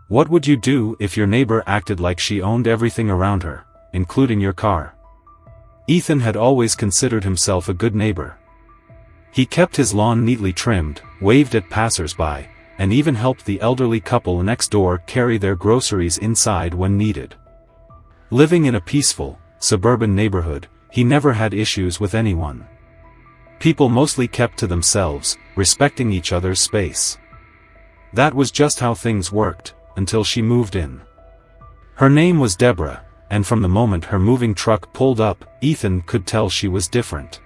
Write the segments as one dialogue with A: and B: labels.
A: What would you do if your neighbor acted like she owned everything around her, including your car? Ethan had always considered himself a good neighbor. He kept his lawn neatly trimmed, waved at passers-by, and even helped the elderly couple next door carry their groceries inside when needed. Living in a peaceful, suburban neighborhood, he never had issues with anyone. People mostly kept to themselves, respecting each other's space. That was just how things worked, until she moved in. Her name was Deborah, and from the moment her moving truck pulled up, Ethan could tell she was different.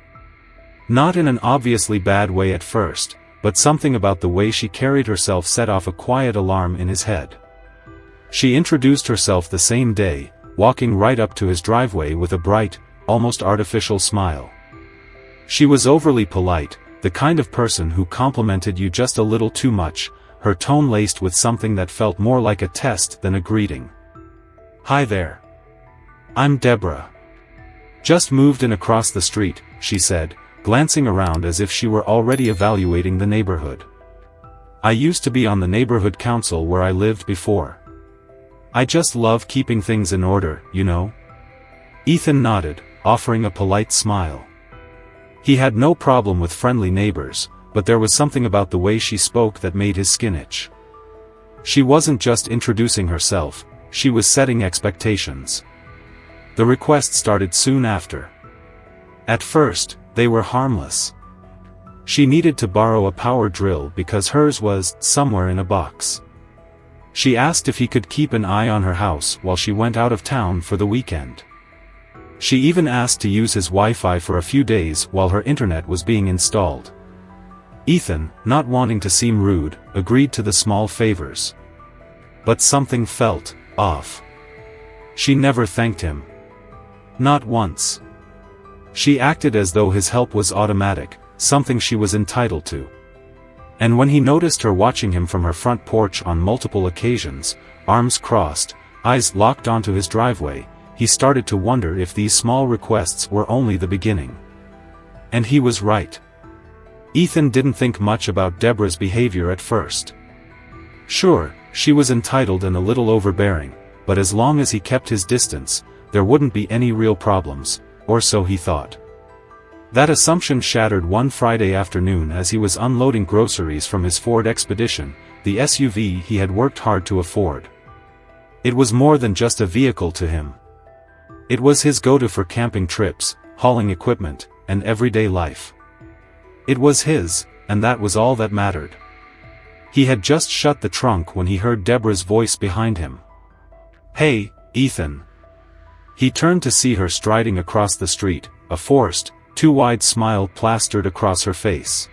A: Not in an obviously bad way at first, but something about the way she carried herself set off a quiet alarm in his head. She introduced herself the same day, walking right up to his driveway with a bright, almost artificial smile. She was overly polite, the kind of person who complimented you just a little too much, her tone laced with something that felt more like a test than a greeting. "Hi there. I'm Deborah. Just moved in across the street," she said, glancing around as if she were already evaluating the neighborhood. "I used to be on the neighborhood council where I lived before. I just love keeping things in order, you know." Ethan nodded, offering a polite smile. He had no problem with friendly neighbors, but there was something about the way she spoke that made his skin itch. She wasn't just introducing herself, she was setting expectations. The requests started soon after. At first, they were harmless. She needed to borrow a power drill because hers was somewhere in a box. She asked if he could keep an eye on her house while she went out of town for the weekend. She even asked to use his Wi-Fi for a few days while her internet was being installed. Ethan, not wanting to seem rude, agreed to the small favors. But something felt off. She never thanked him. Not once. She acted as though his help was automatic, something she was entitled to. And when he noticed her watching him from her front porch on multiple occasions, arms crossed, eyes locked onto his driveway, he started to wonder if these small requests were only the beginning. And he was right. Ethan didn't think much about Deborah's behavior at first. Sure, she was entitled and a little overbearing, but as long as he kept his distance, there wouldn't be any real problems, or so he thought. That assumption shattered one Friday afternoon as he was unloading groceries from his Ford Expedition, the SUV he had worked hard to afford. It was more than just a vehicle to him. It was his go-to for camping trips, hauling equipment, and everyday life. It was his, and that was all that mattered. He had just shut the trunk when he heard Deborah's voice behind him. "Hey, Ethan." He turned to see her striding across the street, a forced, too-wide smile plastered across her face.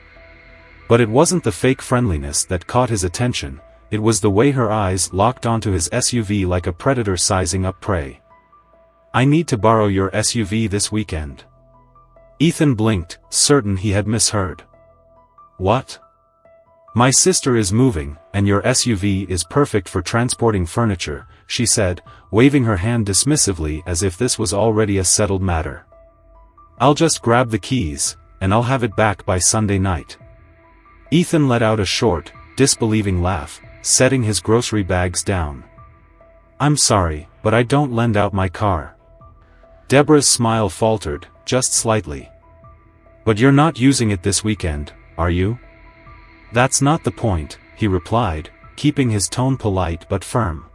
A: But it wasn't the fake friendliness that caught his attention, it was the way her eyes locked onto his SUV like a predator sizing up prey. "I need to borrow your SUV this weekend." Ethan blinked, certain he had misheard. "What?" "My sister is moving, and your SUV is perfect for transporting furniture," she said, waving her hand dismissively as if this was already a settled matter. "I'll just grab the keys, and I'll have it back by Sunday night." Ethan let out a short, disbelieving laugh, setting his grocery bags down. "I'm sorry, but I don't lend out my car." Deborah's smile faltered, just slightly. "But you're not using it this weekend, are you?" "That's not the point," he replied, keeping his tone polite but firm.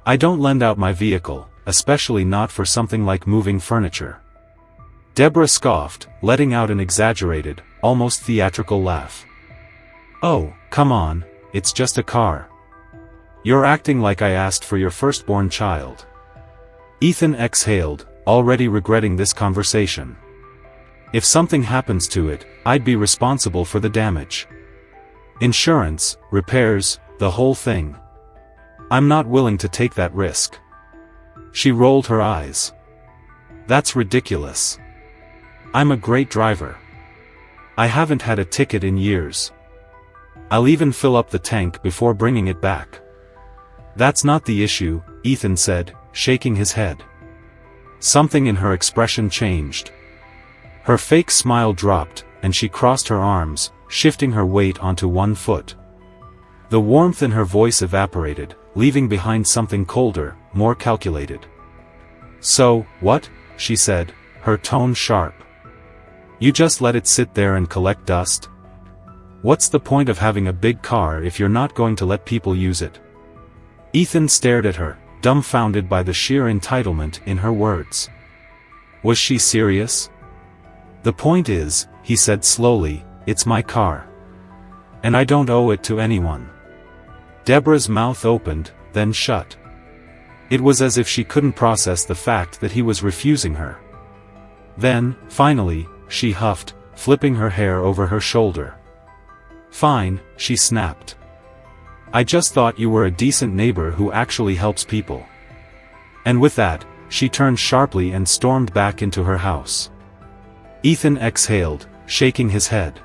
A: "I don't lend out my vehicle, especially not for something like moving furniture." Deborah scoffed, letting out an exaggerated, almost theatrical laugh. "Oh, come on, it's just a car. You're acting like I asked for your firstborn child." Ethan exhaled, already regretting this conversation. "If something happens to it, I'd be responsible for the damage. Insurance, repairs, the whole thing. I'm not willing to take that risk." She rolled her eyes. "That's ridiculous. I'm a great driver. I haven't had a ticket in years. I'll even fill up the tank before bringing it back." "That's not the issue," Ethan said, shaking his head. Something in her expression changed. Her fake smile dropped, and she crossed her arms, shifting her weight onto one foot. The warmth in her voice evaporated, leaving behind something colder, more calculated. "So, what?" she said, her tone sharp. "You just let it sit there and collect dust? What's the point of having a big car if you're not going to let people use it?" Ethan stared at her, dumbfounded by the sheer entitlement in her words. Was she serious? "The point is," he said slowly, "it's my car. And I don't owe it to anyone." Deborah's mouth opened, then shut. It was as if she couldn't process the fact that he was refusing her. Then, finally, she huffed, flipping her hair over her shoulder. "Fine," she snapped. "I just thought you were a decent neighbor who actually helps people." And with that, she turned sharply and stormed back into her house. Ethan exhaled, shaking his head.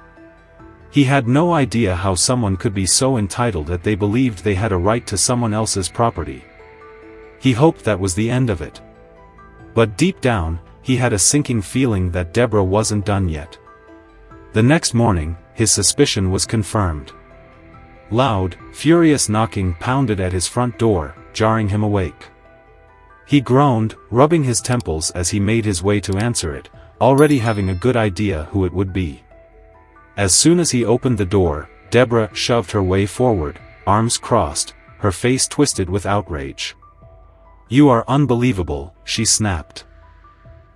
A: He had no idea how someone could be so entitled that they believed they had a right to someone else's property. He hoped that was the end of it. But deep down, he had a sinking feeling that Deborah wasn't done yet. The next morning, his suspicion was confirmed. Loud, furious knocking pounded at his front door, jarring him awake. He groaned, rubbing his temples as he made his way to answer it, already having a good idea who it would be. As soon as he opened the door, Deborah shoved her way forward, arms crossed, her face twisted with outrage. "You are unbelievable," she snapped.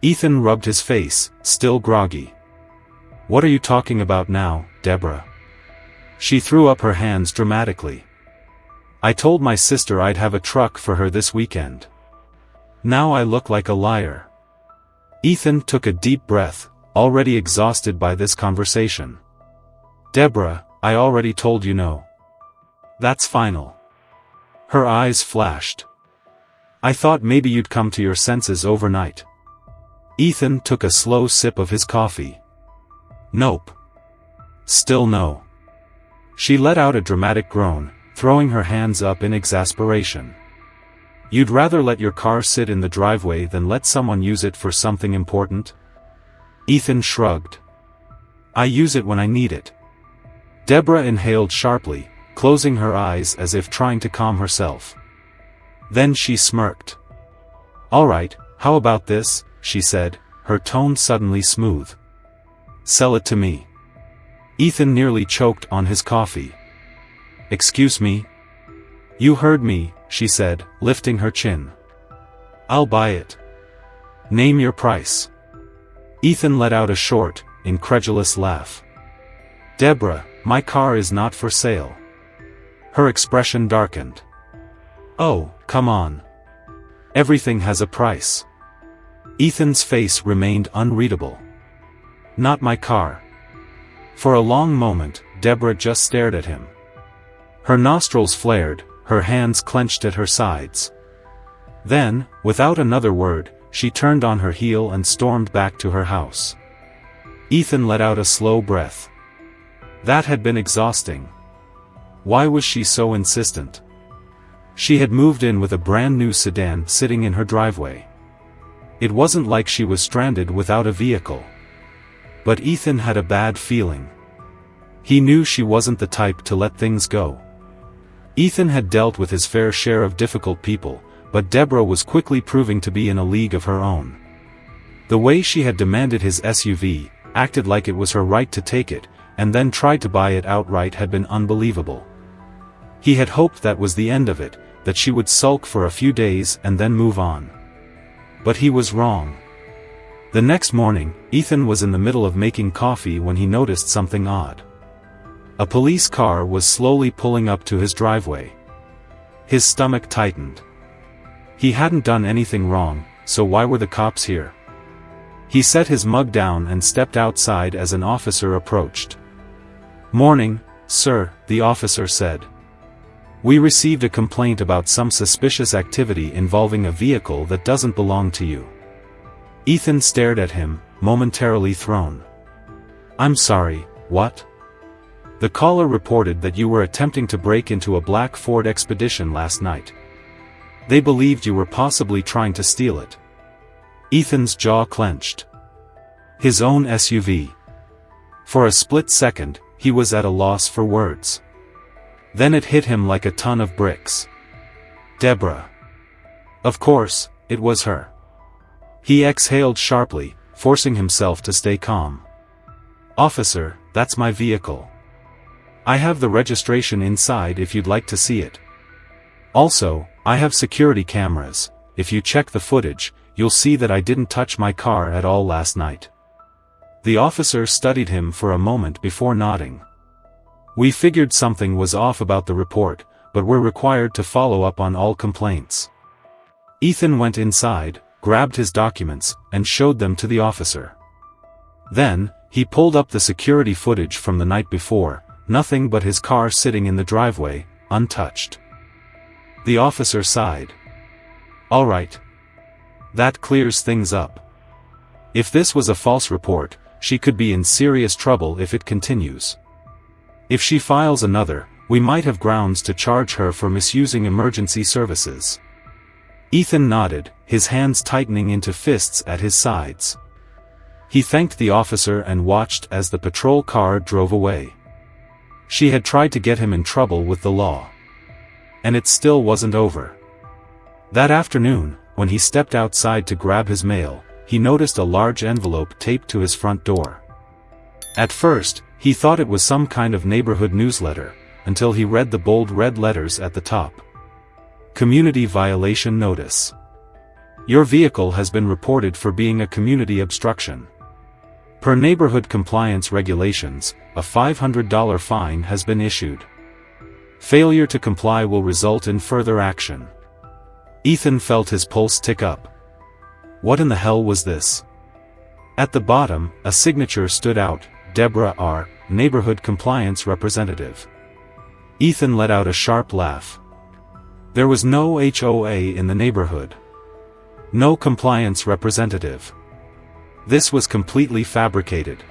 A: Ethan rubbed his face, still groggy. "What are you talking about now, Deborah?" She threw up her hands dramatically. "I told my sister I'd have a truck for her this weekend. Now I look like a liar." Ethan took a deep breath, already exhausted by this conversation. "Deborah, I already told you no. That's final." Her eyes flashed. "I thought maybe you'd come to your senses overnight." Ethan took a slow sip of his coffee. "Nope. Still no." She let out a dramatic groan, throwing her hands up in exasperation. "You'd rather let your car sit in the driveway than let someone use it for something important?" Ethan shrugged. "I use it when I need it." Deborah inhaled sharply, closing her eyes as if trying to calm herself. Then she smirked. "All right, how about this?" she said, her tone suddenly smooth. "Sell it to me." Ethan nearly choked on his coffee. "Excuse me?" "You heard me," she said, lifting her chin. "I'll buy it." "Name your price." Ethan let out a short, incredulous laugh. "Deborah, my car is not for sale." Her expression darkened. "Oh, come on. Everything has a price." Ethan's face remained unreadable. "Not my car." For a long moment, Deborah just stared at him. Her nostrils flared, her hands clenched at her sides. Then, without another word, she turned on her heel and stormed back to her house. Ethan let out a slow breath. That had been exhausting. Why was she so insistent? She had moved in with a brand new sedan sitting in her driveway. It wasn't like she was stranded without a vehicle. But Ethan had a bad feeling. He knew she wasn't the type to let things go. Ethan had dealt with his fair share of difficult people, but Deborah was quickly proving to be in a league of her own. The way she had demanded his SUV, acted like it was her right to take it, and then tried to buy it outright had been unbelievable. He had hoped that was the end of it, that she would sulk for a few days and then move on. But he was wrong. The next morning, Ethan was in the middle of making coffee when he noticed something odd. A police car was slowly pulling up to his driveway. His stomach tightened. He hadn't done anything wrong, so why were the cops here? He set his mug down and stepped outside as an officer approached. "Morning, sir," the officer said. "We received a complaint about some suspicious activity involving a vehicle that doesn't belong to you." Ethan stared at him, momentarily thrown. "I'm sorry, what?" "The caller reported that you were attempting to break into a black Ford Expedition last night. They believed you were possibly trying to steal it." Ethan's jaw clenched. His own SUV. For a split second, he was at a loss for words. Then it hit him like a ton of bricks. Deborah. Of course, it was her. He exhaled sharply, forcing himself to stay calm. "Officer, that's my vehicle. I have the registration inside if you'd like to see it. Also, I have security cameras. If you check the footage, you'll see that I didn't touch my car at all last night." The officer studied him for a moment before nodding. "We figured something was off about the report, but we're required to follow up on all complaints." Ethan went inside, grabbed his documents, and showed them to the officer. Then, he pulled up the security footage from the night before, nothing but his car sitting in the driveway, untouched. The officer sighed. "All right. That clears things up. If this was a false report, she could be in serious trouble if it continues. If she files another, we might have grounds to charge her for misusing emergency services." Ethan nodded, his hands tightening into fists at his sides. He thanked the officer and watched as the patrol car drove away. She had tried to get him in trouble with the law. And it still wasn't over. That afternoon, when he stepped outside to grab his mail, he noticed a large envelope taped to his front door. At first, he thought it was some kind of neighborhood newsletter, until he read the bold red letters at the top. Community Violation Notice. Your vehicle has been reported for being a community obstruction. Per neighborhood compliance regulations, a $500 fine has been issued. Failure to comply will result in further action. Ethan felt his pulse tick up. What in the hell was this? At the bottom, a signature stood out, Deborah R., Neighborhood Compliance Representative. Ethan let out a sharp laugh. There was no HOA in the neighborhood. No compliance representative. This was completely fabricated.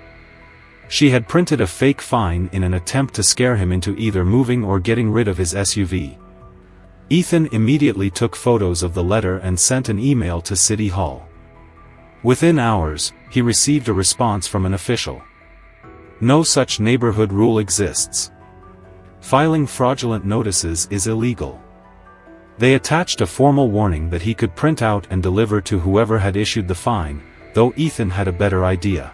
A: She had printed a fake fine in an attempt to scare him into either moving or getting rid of his SUV. Ethan immediately took photos of the letter and sent an email to City Hall. Within hours, he received a response from an official. No such neighborhood rule exists. Filing fraudulent notices is illegal. They attached a formal warning that he could print out and deliver to whoever had issued the fine, though Ethan had a better idea.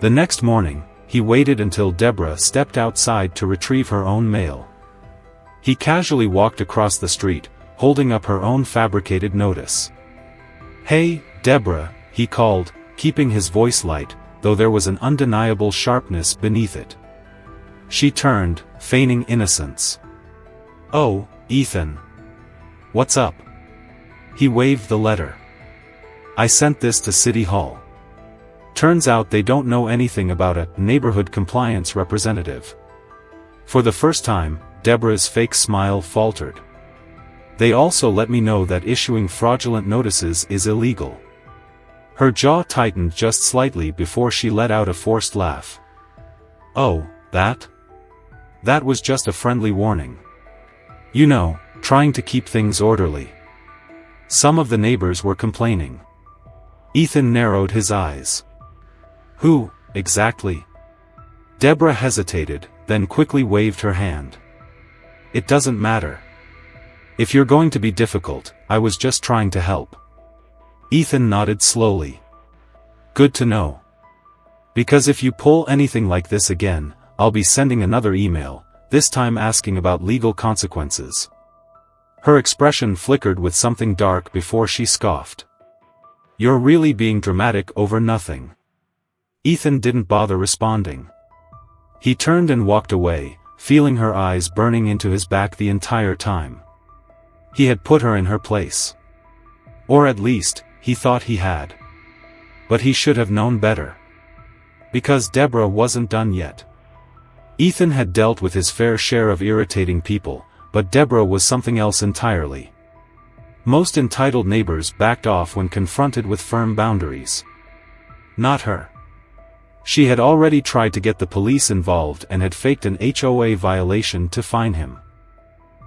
A: The next morning, he waited until Deborah stepped outside to retrieve her own mail. He casually walked across the street, holding up her own fabricated notice. "Hey, Deborah," he called, keeping his voice light, though there was an undeniable sharpness beneath it. She turned, feigning innocence. "Oh, Ethan. What's up?" He waved the letter. "I sent this to City Hall. Turns out they don't know anything about a neighborhood compliance representative." For the first time, Deborah's fake smile faltered. "They also let me know that issuing fraudulent notices is illegal." Her jaw tightened just slightly before she let out a forced laugh. "Oh, that? That was just a friendly warning. You know, trying to keep things orderly. Some of the neighbors were complaining." Ethan narrowed his eyes. "Who, exactly?" Deborah hesitated, then quickly waved her hand. "It doesn't matter. If you're going to be difficult, I was just trying to help." Ethan nodded slowly. "Good to know. Because if you pull anything like this again, I'll be sending another email, this time asking about legal consequences." Her expression flickered with something dark before she scoffed. "You're really being dramatic over nothing." Ethan didn't bother responding. He turned and walked away, feeling her eyes burning into his back the entire time. He had put her in her place. Or at least, he thought he had. But he should have known better. Because Deborah wasn't done yet. Ethan had dealt with his fair share of irritating people, but Deborah was something else entirely. Most entitled neighbors backed off when confronted with firm boundaries. Not her. She had already tried to get the police involved and had faked an HOA violation to fine him.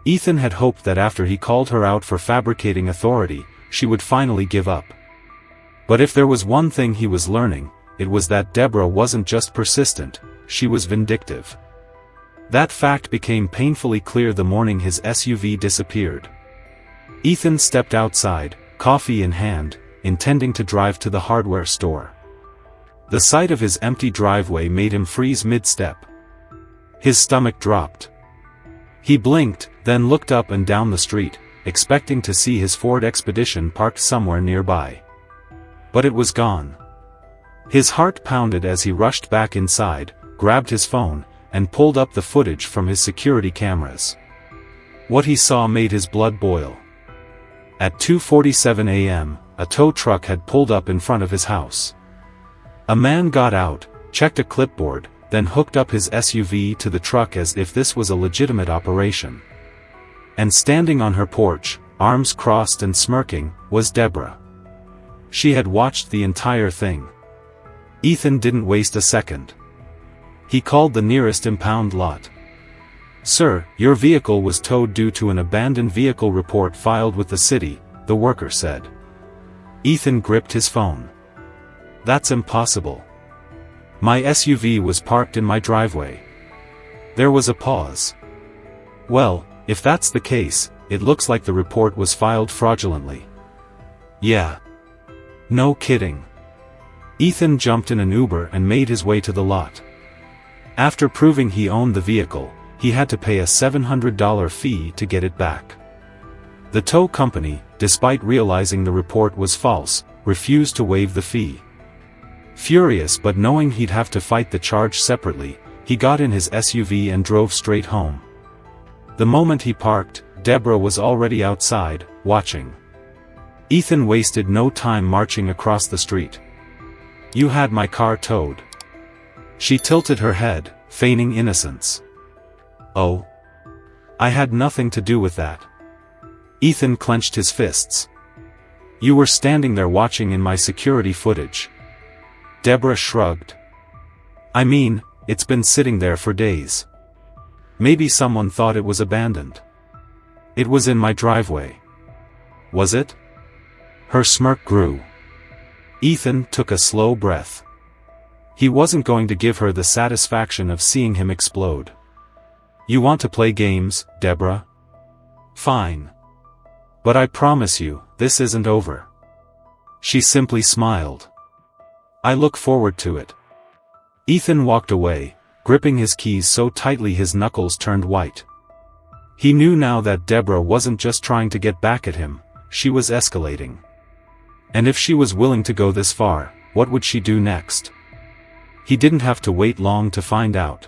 A: Ethan had hoped that after he called her out for fabricating authority, she would finally give up. But if there was one thing he was learning, it was that Deborah wasn't just persistent, she was vindictive. That fact became painfully clear the morning his SUV disappeared. Ethan stepped outside, coffee in hand, intending to drive to the hardware store. The sight of his empty driveway made him freeze mid-step. His stomach dropped. He blinked, then looked up and down the street, expecting to see his Ford Expedition parked somewhere nearby. But it was gone. His heart pounded as he rushed back inside, grabbed his phone, and pulled up the footage from his security cameras. What he saw made his blood boil. At 2:47 a.m., a tow truck had pulled up in front of his house. A man got out, checked a clipboard, then hooked up his SUV to the truck as if this was a legitimate operation. And standing on her porch, arms crossed and smirking, was Deborah. She had watched the entire thing. Ethan didn't waste a second. He called the nearest impound lot. "Sir, your vehicle was towed due to an abandoned vehicle report filed with the city," the worker said. Ethan gripped his phone. "That's impossible. My SUV was parked in my driveway." There was a pause. "Well, if that's the case, it looks like the report was filed fraudulently." "Yeah. No kidding." Ethan jumped in an Uber and made his way to the lot. After proving he owned the vehicle, he had to pay a $700 fee to get it back. The tow company, despite realizing the report was false, refused to waive the fee. Furious but knowing he'd have to fight the charge separately, he got in his SUV and drove straight home. The moment he parked, Deborah was already outside, watching. Ethan wasted no time marching across the street. "You had my car towed." She tilted her head, feigning innocence. "Oh? I had nothing to do with that." Ethan clenched his fists. "You were standing there watching in my security footage." Deborah shrugged. "I mean, it's been sitting there for days. Maybe someone thought it was abandoned." "It was in my driveway." "Was it?" Her smirk grew. Ethan took a slow breath. He wasn't going to give her the satisfaction of seeing him explode. "You want to play games, Deborah? Fine. But I promise you, this isn't over." She simply smiled. "I look forward to it." Ethan walked away, gripping his keys so tightly his knuckles turned white. He knew now that Deborah wasn't just trying to get back at him, she was escalating. And if she was willing to go this far, what would she do next? He didn't have to wait long to find out.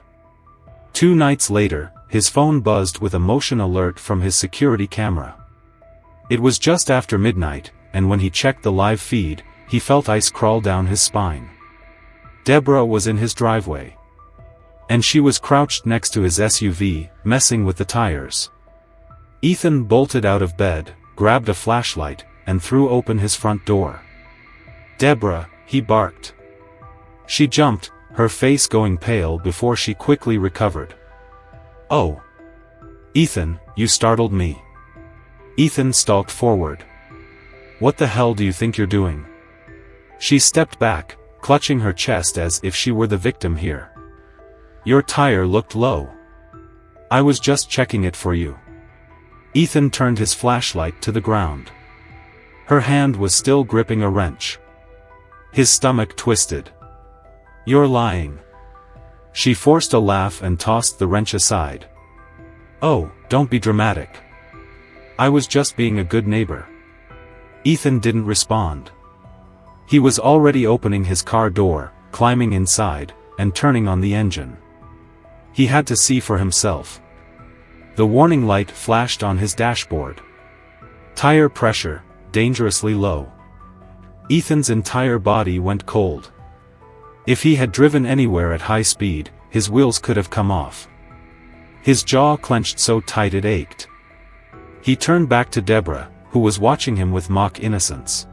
A: 2 nights later, his phone buzzed with a motion alert from his security camera. It was just after midnight, and when he checked the live feed, he felt ice crawl down his spine. Deborah was in his driveway. And she was crouched next to his SUV, messing with the tires. Ethan bolted out of bed, grabbed a flashlight, and threw open his front door. "Deborah," he barked. She jumped, her face going pale before she quickly recovered. "Oh. Ethan, you startled me." Ethan stalked forward. "What the hell do you think you're doing?" She stepped back, clutching her chest as if she were the victim here. "Your tire looked low. I was just checking it for you." Ethan turned his flashlight to the ground. Her hand was still gripping a wrench. His stomach twisted. "You're lying." She forced a laugh and tossed the wrench aside. "Oh, don't be dramatic. I was just being a good neighbor." Ethan didn't respond. He was already opening his car door, climbing inside, and turning on the engine. He had to see for himself. The warning light flashed on his dashboard. Tire pressure, dangerously low. Ethan's entire body went cold. If he had driven anywhere at high speed, his wheels could have come off. His jaw clenched so tight it ached. He turned back to Deborah, who was watching him with mock innocence.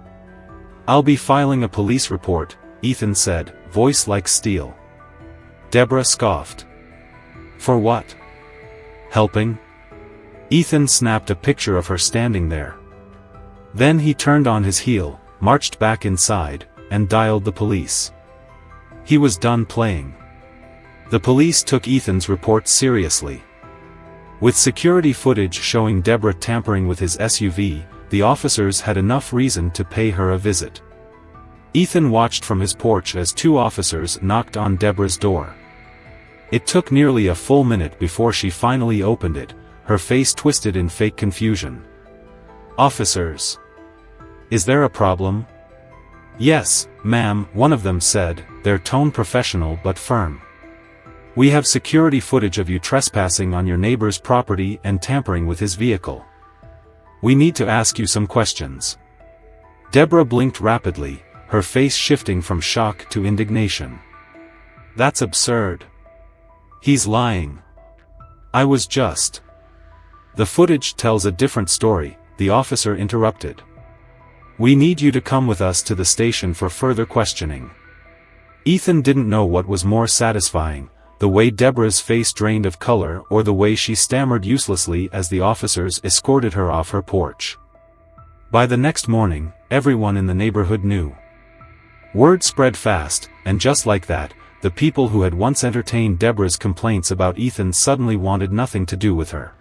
A: "I'll be filing a police report," Ethan said, voice like steel. Deborah scoffed. "For what? Helping?" Ethan snapped a picture of her standing there. Then he turned on his heel, marched back inside, and dialed the police. He was done playing. The police took Ethan's report seriously. With security footage showing Deborah tampering with his SUV, the officers had enough reason to pay her a visit. Ethan watched from his porch as two officers knocked on Deborah's door. It took nearly a full minute before she finally opened it, her face twisted in fake confusion. "Officers. Is there a problem?" "Yes, ma'am," one of them said, their tone professional but firm. "We have security footage of you trespassing on your neighbor's property and tampering with his vehicle. We need to ask you some questions." Deborah blinked rapidly, her face shifting from shock to indignation. "That's absurd. He's lying. I was just—" "The footage tells a different story," the officer interrupted. "We need you to come with us to the station for further questioning." Ethan didn't know what was more satisfying, the way Deborah's face drained of color or the way she stammered uselessly as the officers escorted her off her porch. By the next morning, everyone in the neighborhood knew. Word spread fast, and just like that, the people who had once entertained Deborah's complaints about Ethan suddenly wanted nothing to do with her.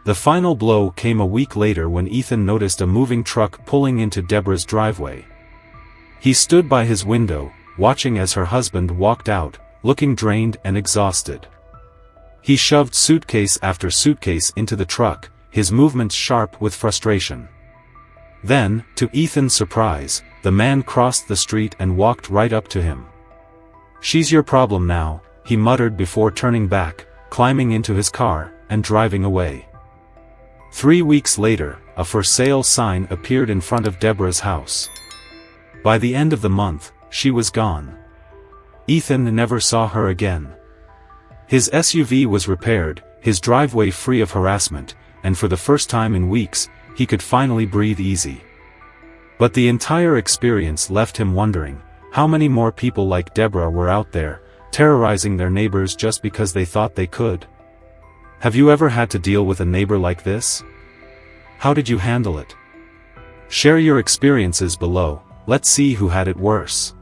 A: The final blow came a week later when Ethan noticed a moving truck pulling into Deborah's driveway. He stood by his window, watching as her husband walked out, looking drained and exhausted. He shoved suitcase after suitcase into the truck, his movements sharp with frustration. Then, to Ethan's surprise, the man crossed the street and walked right up to him. "She's your problem now," he muttered before turning back, climbing into his car, and driving away. 3 weeks later, a for sale sign appeared in front of Deborah's house. By the end of the month, she was gone. Ethan never saw her again. His SUV was repaired, his driveway free of harassment, and for the first time in weeks, he could finally breathe easy. But the entire experience left him wondering, how many more people like Deborah were out there, terrorizing their neighbors just because they thought they could? Have you ever had to deal with a neighbor like this? How did you handle it? Share your experiences below, let's see who had it worse.